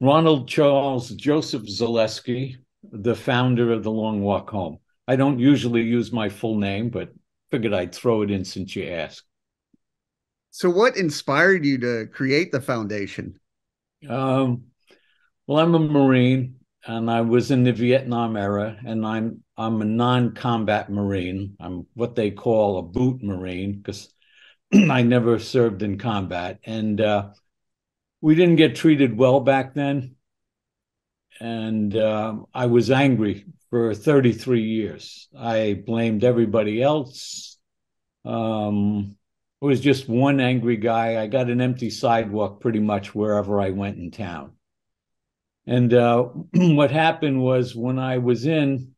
Ronald Charles Joseph Zaleski, the founder of the Long Walk Home. I don't usually use my full name, but figured I'd throw it in since you asked. So, what inspired you to create the foundation? Um, well, I'm a Marine, and I was in the Vietnam era, and I'm a non-combat Marine. I'm what they call a boot Marine because I never served in combat, and we didn't get treated well back then. And I was angry for 33 years. I blamed everybody else. I was just one angry guy. I got an empty sidewalk pretty much wherever I went in town. And what happened was when I was in,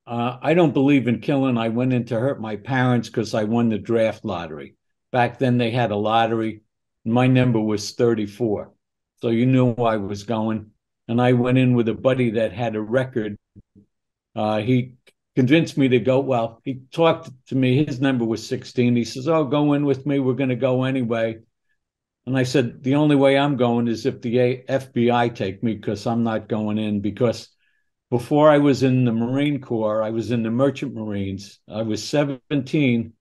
I don't believe in killing. I went in to hurt my parents because I won the draft lottery. Back then they had a lottery. My number was 34. So you knew I was going. And I went in with a buddy that had a record. He convinced me to go. Well, he talked to me. His number was 16. He says, "Oh, go in with me. We're going to go anyway." And I said, "The only way I'm going is if the FBI take me because I'm not going in." Because before I was in the Marine Corps, I was in the Merchant Marines. I was 17.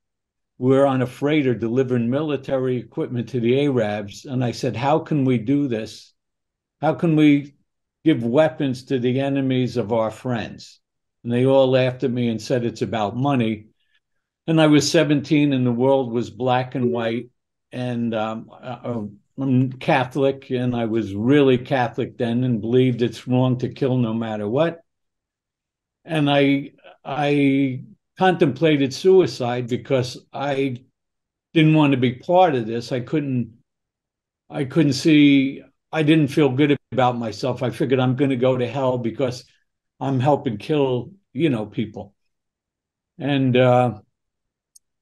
We were on a freighter delivering military equipment to the Arabs. And I said, "How can we do this? How can we give weapons to the enemies of our friends?" And they all laughed at me and said it's about money. And I was 17 and the world was black and white. And I'm Catholic, and I was really Catholic then and believed it's wrong to kill no matter what. And I contemplated suicide because I didn't want to be part of this. I couldn't see, I didn't feel good about myself. I figured I'm going to go to hell because I'm helping kill, people. And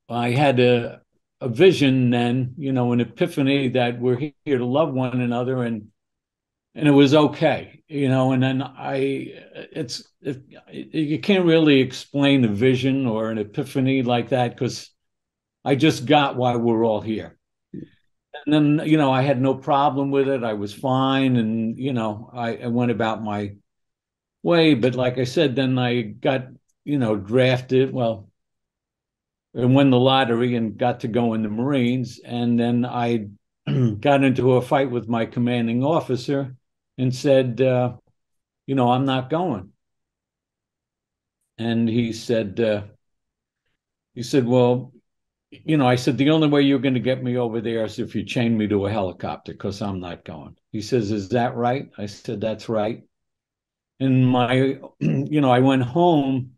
I had a vision then, an epiphany that we're here to love one another, and it was okay, and then you can't really explain a vision or an epiphany like that because I just got why we're all here. And then, I had no problem with it. I was fine. And, I went about my way. But like I said, then I got, drafted. Well, and won the lottery and got to go in the Marines. And then I got into a fight with my commanding officer and said, I'm not going. And he said, well, I said, the only way you're going to get me over there is if you chain me to a helicopter because I'm not going. He says, is that right? I said, that's right. And I went home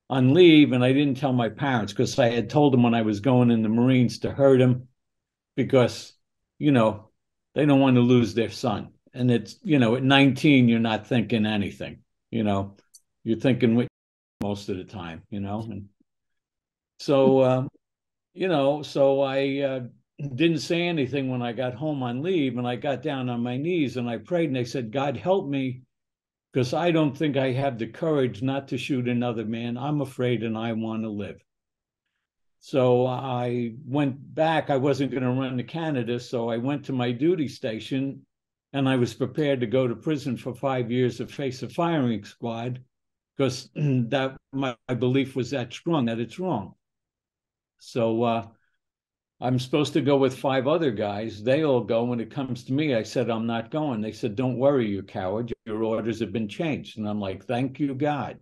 on leave and I didn't tell my parents because I had told them when I was going in the Marines to hurt them because, you know, they don't want to lose their son. And it's, at 19, you're not thinking anything, you're thinking most of the time, And so, so I didn't say anything when I got home on leave, and I got down on my knees and I prayed and I said, God, help me, because I don't think I have the courage not to shoot another man. I'm afraid and I want to live. So I went back. I wasn't going to run to Canada. So I went to my duty station and I was prepared to go to prison for 5 years to face a firing squad because that my belief was that strong that it's wrong. So I'm supposed to go with 5 other guys. They all go. When it comes to me, I said, I'm not going. They said, don't worry, you coward. Your orders have been changed. And I'm like, thank you, God.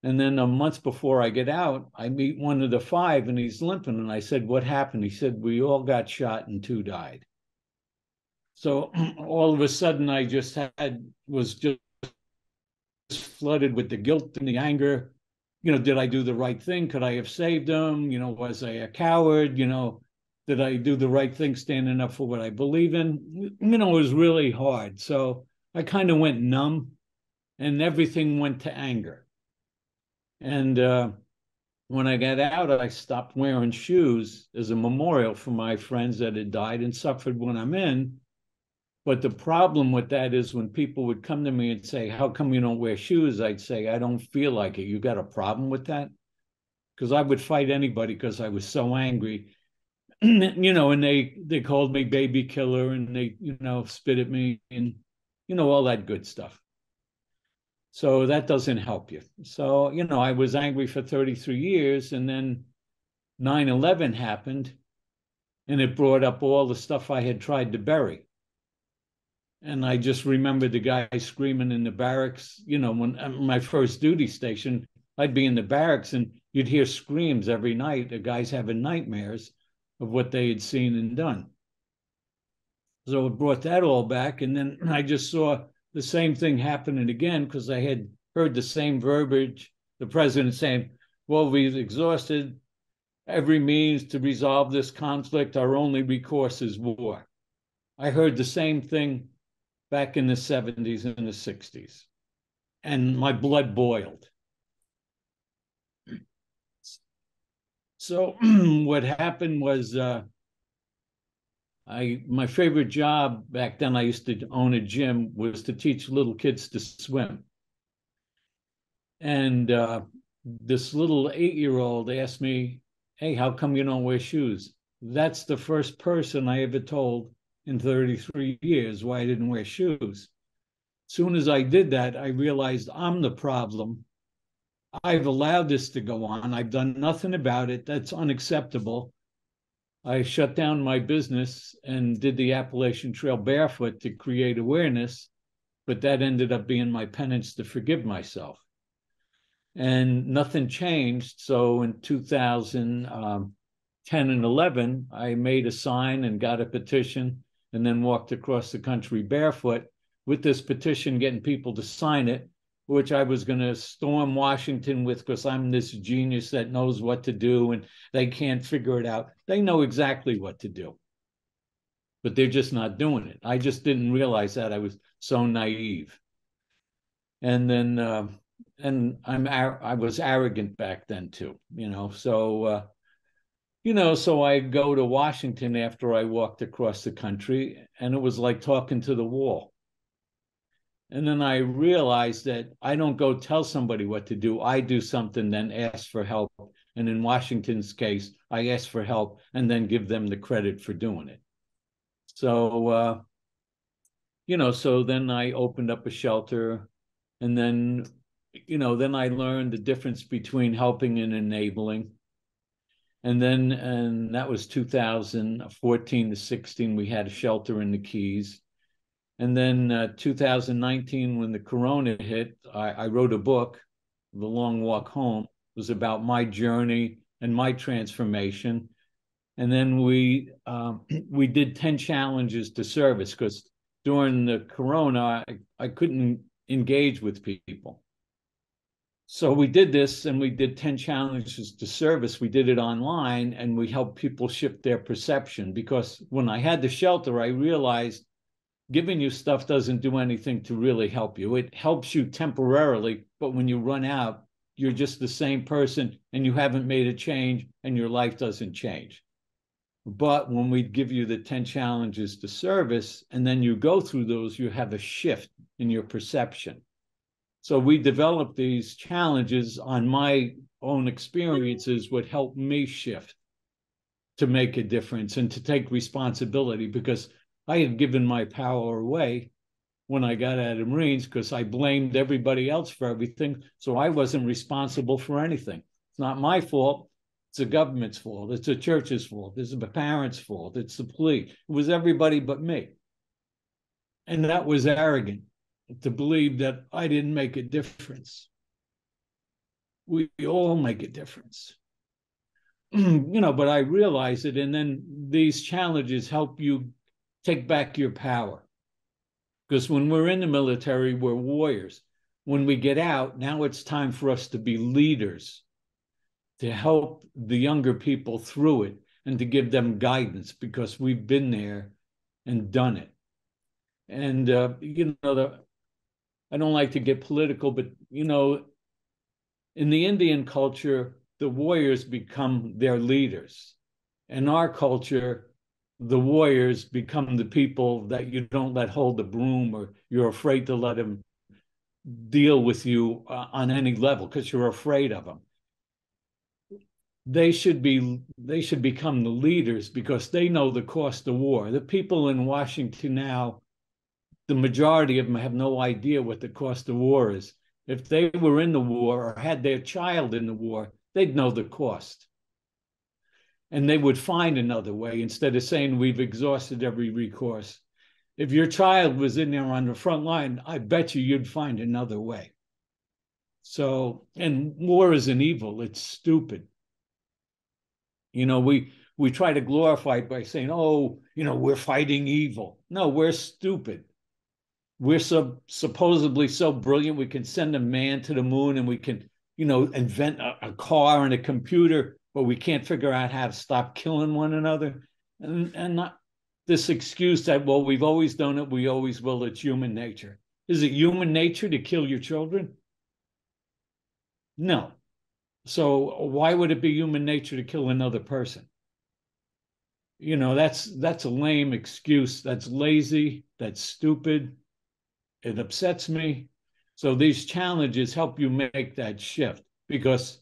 And then a month before I get out, I meet one of the 5 and he's limping. And I said, what happened? He said, we all got shot and 2 died. So all of a sudden I was just flooded with the guilt and the anger. Did I do the right thing? Could I have saved them? Was I a coward? Did I do the right thing standing up for what I believe in? It was really hard. So I kind of went numb and everything went to anger. And when I got out, I stopped wearing shoes as a memorial for my friends that had died and suffered when I'm in. But the problem with that is when people would come to me and say, how come you don't wear shoes? I'd say, I don't feel like it. You got a problem with that? Because I would fight anybody because I was so angry. And they called me baby killer and they, spit at me. And, all that good stuff. So that doesn't help you. So, I was angry for 33 years, and then 9/11 happened, and it brought up all the stuff I had tried to bury. And I just remember the guy screaming in the barracks, when my first duty station, I'd be in the barracks and you'd hear screams every night. The guys having nightmares of what they had seen and done. So it brought that all back. And then I just saw the same thing happening again because I had heard the same verbiage, the president saying, well, we've exhausted every means to resolve this conflict. Our only recourse is war. I heard the same thing back in the 70s and the 60s, and my blood boiled. So what happened was my favorite job back then, I used to own a gym, was to teach little kids to swim. And this little 8-year-old asked me, hey, how come you don't wear shoes? That's the first person I ever told in 33 years why I didn't wear shoes. As soon as I did that, I realized I'm the problem. I've allowed this to go on. I've done nothing about it. That's unacceptable. I shut down my business and did the Appalachian Trail barefoot to create awareness, but that ended up being my penance to forgive myself. And nothing changed. So in 2010 and 11, I made a sign and got a petition and then walked across the country barefoot with this petition, getting people to sign it, which I was going to storm Washington with because I'm this genius that knows what to do and they can't figure it out. They know exactly what to do, but they're just not doing it. I just didn't realize that. I was so naive. And then, I was arrogant back then too, so, so I go to Washington after I walked across the country, and it was like talking to the wall. And then I realized that I don't go tell somebody what to do. I do something, then ask for help. And in Washington's case, I ask for help and then give them the credit for doing it. So, so then I opened up a shelter, and then, then I learned the difference between helping and enabling. And that was 2014 to 16, we had a shelter in the Keys. And then 2019, when the Corona hit, I wrote a book, The Long Walk Home. It was about my journey and my transformation. And then we did 10 challenges to service because during the Corona, I couldn't engage with people. So we did this, and we did 10 challenges to service. We did it online, and we helped people shift their perception, because when I had the shelter, I realized giving you stuff doesn't do anything to really help you. It helps you temporarily, but when you run out, you're just the same person and you haven't made a change and your life doesn't change. But when we give you the 10 challenges to service and then you go through those, you have a shift in your perception. So we developed these challenges on my own experiences, what helped me shift to make a difference and to take responsibility, because I had given my power away when I got out of the Marines because I blamed everybody else for everything. So I wasn't responsible for anything. It's not my fault. It's the government's fault. It's the church's fault. It's the parents' fault. It's the police. It was everybody but me. And that was arrogant, to believe that I didn't make a difference. We all make a difference. But I realized it. And then these challenges help you take back your power. Because when we're in the military, we're warriors. When we get out, now it's time for us to be leaders, to help the younger people through it and to give them guidance, because we've been there and done it. And, I don't like to get political, but, in the Indian culture, the warriors become their leaders. In our culture, the warriors become the people that you don't let hold the broom, or you're afraid to let them deal with you on any level because you're afraid of them. They should become the leaders because they know the cost of war. The people in Washington now, the majority of them have no idea what the cost of war is. If they were in the war or had their child in the war, they'd know the cost. And they would find another way instead of saying we've exhausted every recourse. If your child was in there on the front line, I bet you'd find another way. So, and war is an evil. It's stupid. We try to glorify it by saying, oh, we're fighting evil. No, we're stupid. We're supposedly so brilliant. We can send a man to the moon and we can, invent a car and a computer, but we can't figure out how to stop killing one another. And not this excuse that, well, we've always done it, we always will, it's human nature. Is it human nature to kill your children? No. So why would it be human nature to kill another person? That's a lame excuse. That's lazy. That's stupid. It upsets me. So these challenges help you make that shift because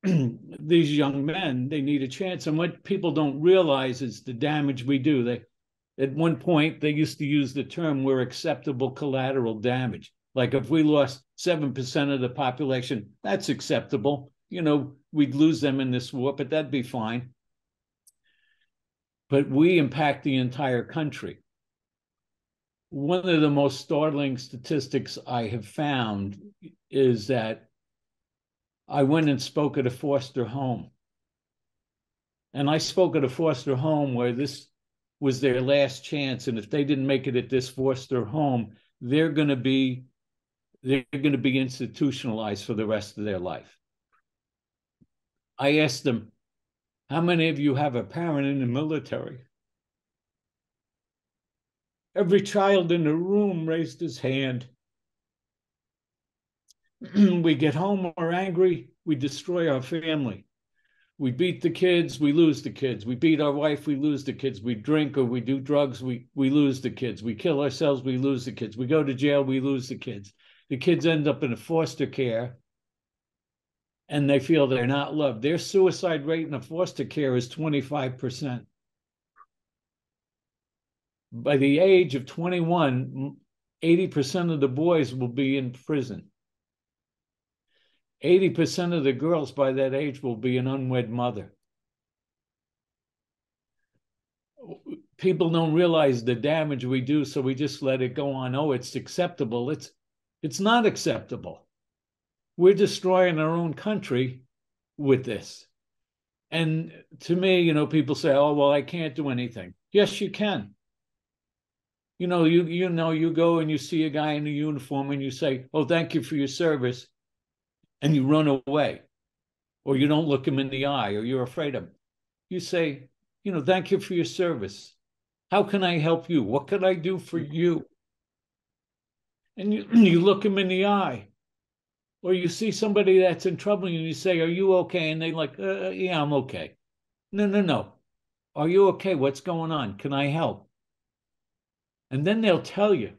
these young men, they need a chance. And what people don't realize is the damage we do. At one point, they used to use the term we're acceptable collateral damage. Like if we lost 7% of the population, that's acceptable. We'd lose them in this war, but that'd be fine. But we impact the entire country. One of the most startling statistics I have found is that I went and spoke at a foster home. And I spoke at a foster home where this was their last chance. And if they didn't make it at this foster home, they're going to be institutionalized for the rest of their life. I asked them, how many of you have a parent in the military? Every child in the room raised his hand. We get home, we're angry, we destroy our family. We beat the kids, we lose the kids. We beat our wife, we lose the kids. We drink or we do drugs, we lose the kids. We kill ourselves, we lose the kids. We go to jail, we lose the kids. The kids end up in a foster care and they feel they're not loved. Their suicide rate in a foster care is 25%. By the age of 21, 80% of the boys will be in prison. 80% of the girls by that age will be an unwed mother. People don't realize the damage we do, so we just let it go on. Oh, it's acceptable. It's not acceptable. We're destroying our own country with this. And to me, people say, oh, well, I can't do anything. Yes, you can. You go and you see a guy in a uniform and you say, oh, thank you for your service. And you run away, or you don't look him in the eye, or you're afraid of him. You say, thank you for your service. How can I help you? What can I do for you? And you look him in the eye. Or you see somebody that's in trouble and you say, are you okay? And they're like, yeah, I'm okay. No. Are you okay? What's going on? Can I help? And then they'll tell you.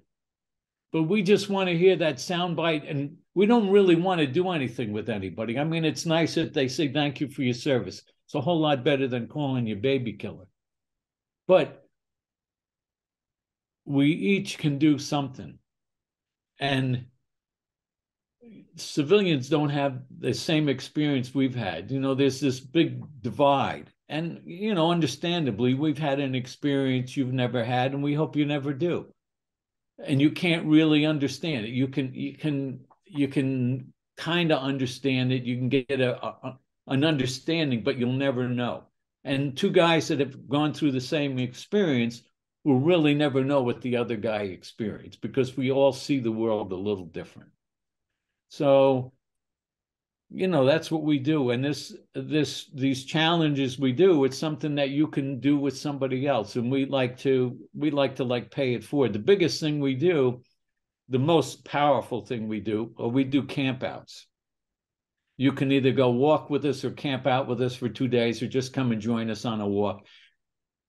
But we just want to hear that soundbite, and we don't really want to do anything with anybody. I mean, it's nice if they say thank you for your service. It's a whole lot better than calling you baby killer. But we each can do something. And civilians don't have the same experience we've had. There's this big divide. And, understandably, we've had an experience you've never had, and we hope you never do. And you can't really understand it. You can kind of understand it. You can get an understanding, but you'll never know. And two guys that have gone through the same experience will really never know what the other guy experienced because we all see the world a little different. So, that's what we do. And these challenges we do, it's something that you can do with somebody else. And we like to pay it forward. The biggest thing we do, the most powerful thing we do, or we do campouts. You can either go walk with us or camp out with us for 2 days or just come and join us on a walk.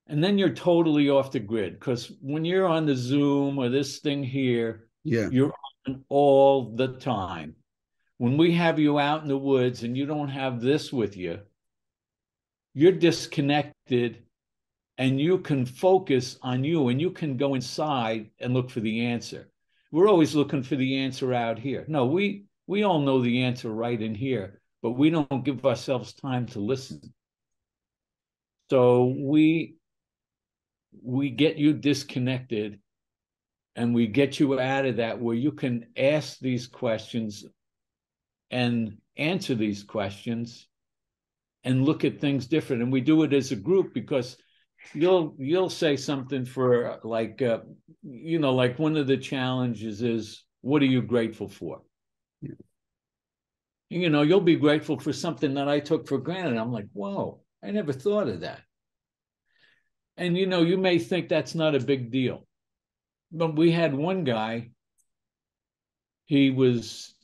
And then you're totally off the grid because when you're on the Zoom or this thing here, you're on all the time. When we have you out in the woods and you don't have this with you, you're disconnected and you can focus on you, and you can go inside and look for the answer. We're always looking for the answer out here. No, we all know the answer right in here, but we don't give ourselves time to listen. So we get you disconnected, and we get you out of that where you can ask these questions and answer these questions and look at things different. And we do it as a group, because you'll say something for like like one of the challenges is, what are you grateful for? You'll be grateful for something that I took for granted. I'm like, whoa, I never thought of that. And you may think that's not a big deal, but we had one guy, he was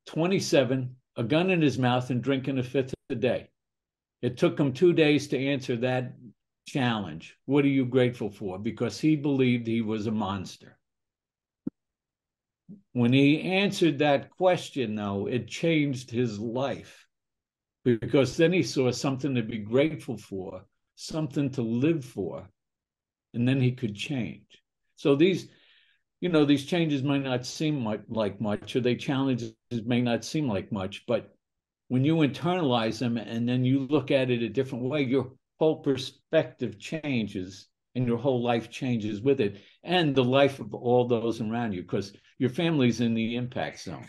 27, a gun in his mouth and drinking a fifth a day. It took him 2 days to answer that challenge. What are you grateful for? Because he believed he was a monster. When he answered that question, though, it changed his life, because then he saw something to be grateful for, something to live for, and then he could change. So these changes might not seem like much, or challenges may not seem like much, but when you internalize them and then you look at it a different way, your whole perspective changes, and your whole life changes with it, and the life of all those around you, because your family's in the impact zone.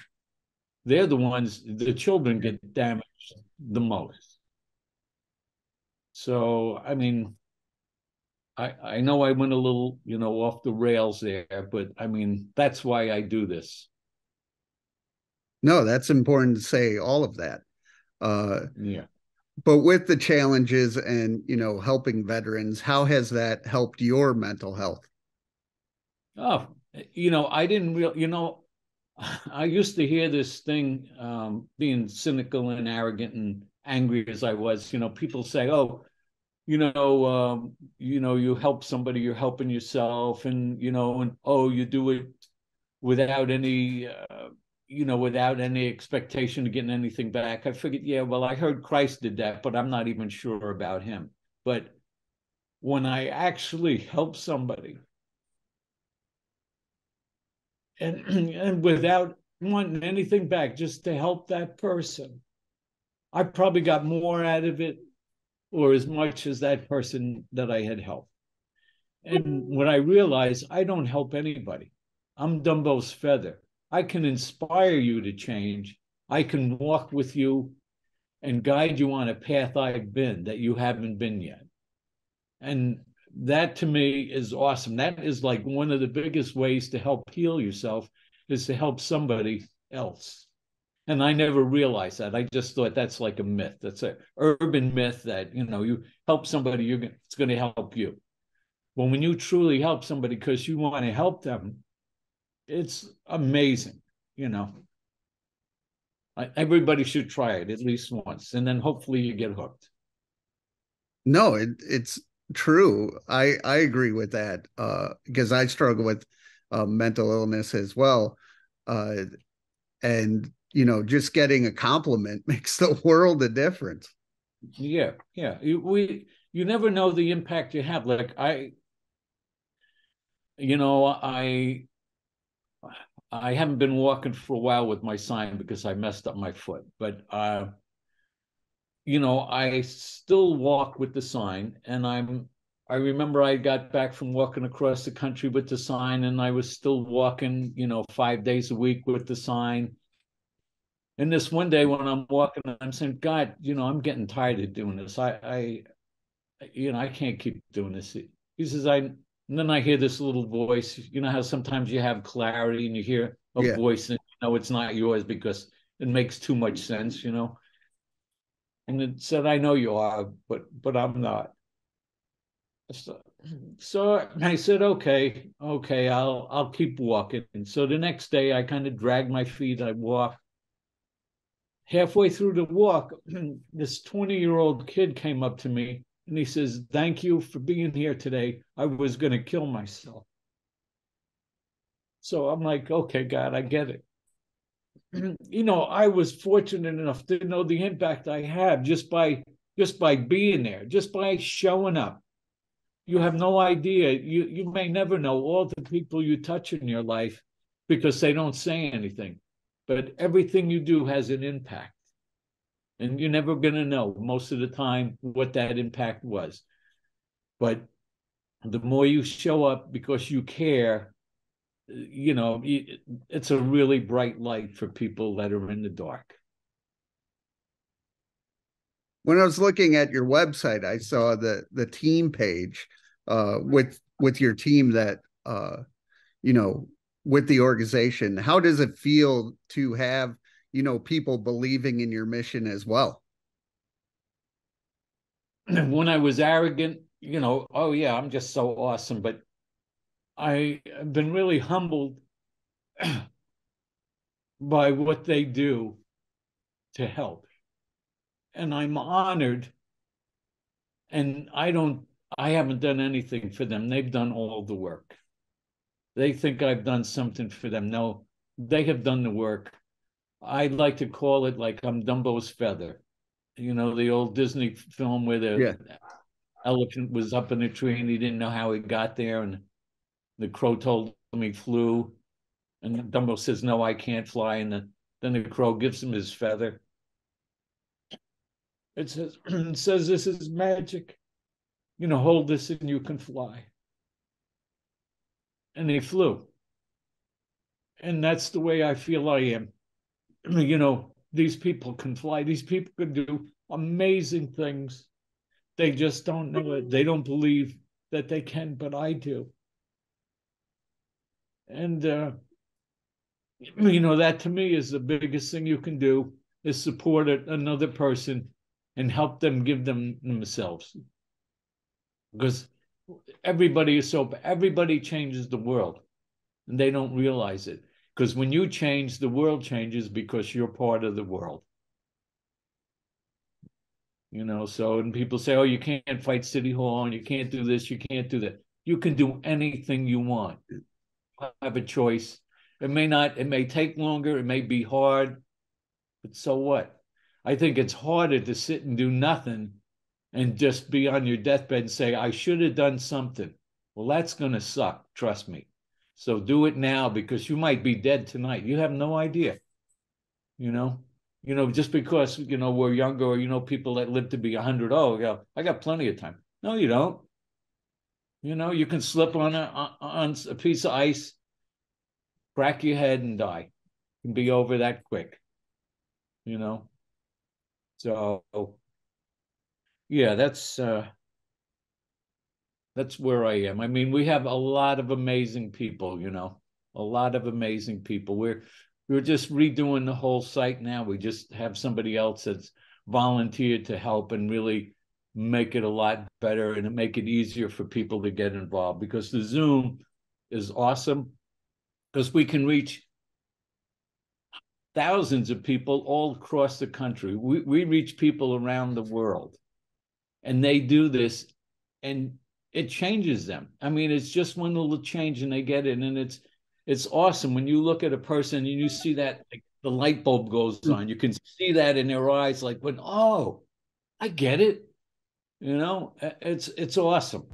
They're the children get damaged the most. So, I mean, I know I went a little, off the rails there, but I mean, that's why I do this. No, that's important to say all of that. Yeah. But with the challenges and, helping veterans, how has that helped your mental health? Oh, I didn't I used to hear this thing, being cynical and arrogant and angry as I was, people say, oh, you help somebody, you're helping yourself, and oh, you do it without any, without any expectation of getting anything back. I figured, yeah, well, I heard Christ did that, but I'm not even sure about him. But when I actually help somebody, and without wanting anything back, just to help that person, I probably got more out of it, or as much as that person that I had helped. And when I realized I don't help anybody, I'm Dumbo's feather. I can inspire you to change. I can walk with you and guide you on a path I've been that you haven't been yet. And that to me is awesome. That is like one of the biggest ways to help heal yourself, is to help somebody else. And I never realized that. I just thought that's like a myth. That's an urban myth that, you help somebody, it's going to help you. Well, when you truly help somebody because you want to help them, it's amazing. Everybody should try it at least once, and then hopefully you get hooked. No, it's true. I agree with that, because I struggle with mental illness as well. Uh, and, just getting a compliment makes the world a difference. Yeah, yeah. You never know the impact you have. Like you know, I haven't been walking for a while with my sign because I messed up my foot, but I still walk with the sign, and I remember I got back from walking across the country with the sign, and I was still walking, 5 days a week with the sign. And this one day when I'm walking, I'm saying, God, I'm getting tired of doing this. I can't keep doing this. He says, and then I hear this little voice. You know how sometimes you have clarity and you hear a Yeah. voice and it's not yours because it makes too much sense. And it said, I know you are, but I'm not. So I said, okay, I'll keep walking. And so the next day I kind of dragged my feet, I walked. Halfway through the walk, this 20-year-old kid came up to me and he says, thank you for being here today. I was going to kill myself. So I'm like, okay, God, I get it. I was fortunate enough to know the impact I have just by being there, just by showing up. You have no idea. You may never know all the people you touch in your life because they don't say anything. But everything you do has an impact. And you're never going to know most of the time what that impact was. But the more you show up because you care, it's a really bright light for people that are in the dark. When I was looking at your website, I saw the team page with your team that you know with the organization. How does it feel to have people believing in your mission as well? When I was arrogant, oh yeah, I'm just so awesome. But I've been really humbled by what they do to help. And I'm honored. And I haven't done anything for them. They've done all the work. They think I've done something for them. No, they have done the work. I'd like to call it like I'm Dumbo's feather. The old Disney film where the Yeah. elephant was up in a tree and he didn't know how he got there. And the crow told him he flew. And Dumbo says, "No, I can't fly." And then the crow gives him his feather. It says this is magic. Hold this and you can fly. And he flew. And that's the way I feel I am. These people can fly. These people can do amazing things. They just don't know it. They don't believe that they can, but I do. And, that to me is the biggest thing you can do is support another person and help them give them themselves. Because everybody changes the world and they don't realize it. Because when you change, the world changes because you're part of the world. So and people say, oh, you can't fight City Hall and you can't do this, you can't do that. You can do anything you want. You have a choice. It may take longer, it may be hard, but so what? I think it's harder to sit and do nothing and just be on your deathbed and say, I should have done something. Well, that's going to suck, trust me. So do it now because you might be dead tonight. You have no idea. Just because, we're younger or, people that live to be 100, oh, yeah, I got plenty of time. No, you don't. You can slip on a piece of ice, crack your head and die. You can be over that quick, you know? So, yeah, that's where I am. I mean, we have a lot of amazing people, a lot of amazing people. We're just redoing the whole site now. We just have somebody else that's volunteered to help and really make it a lot better and make it easier for people to get involved because the Zoom is awesome because we can reach thousands of people all across the country. We reach people around the world and they do this and it changes them. I mean, it's just one little change and they get it. And it's awesome when you look at a person and you see that like, the light bulb goes on. You can see that in their eyes, like when, oh, I get it. It's awesome.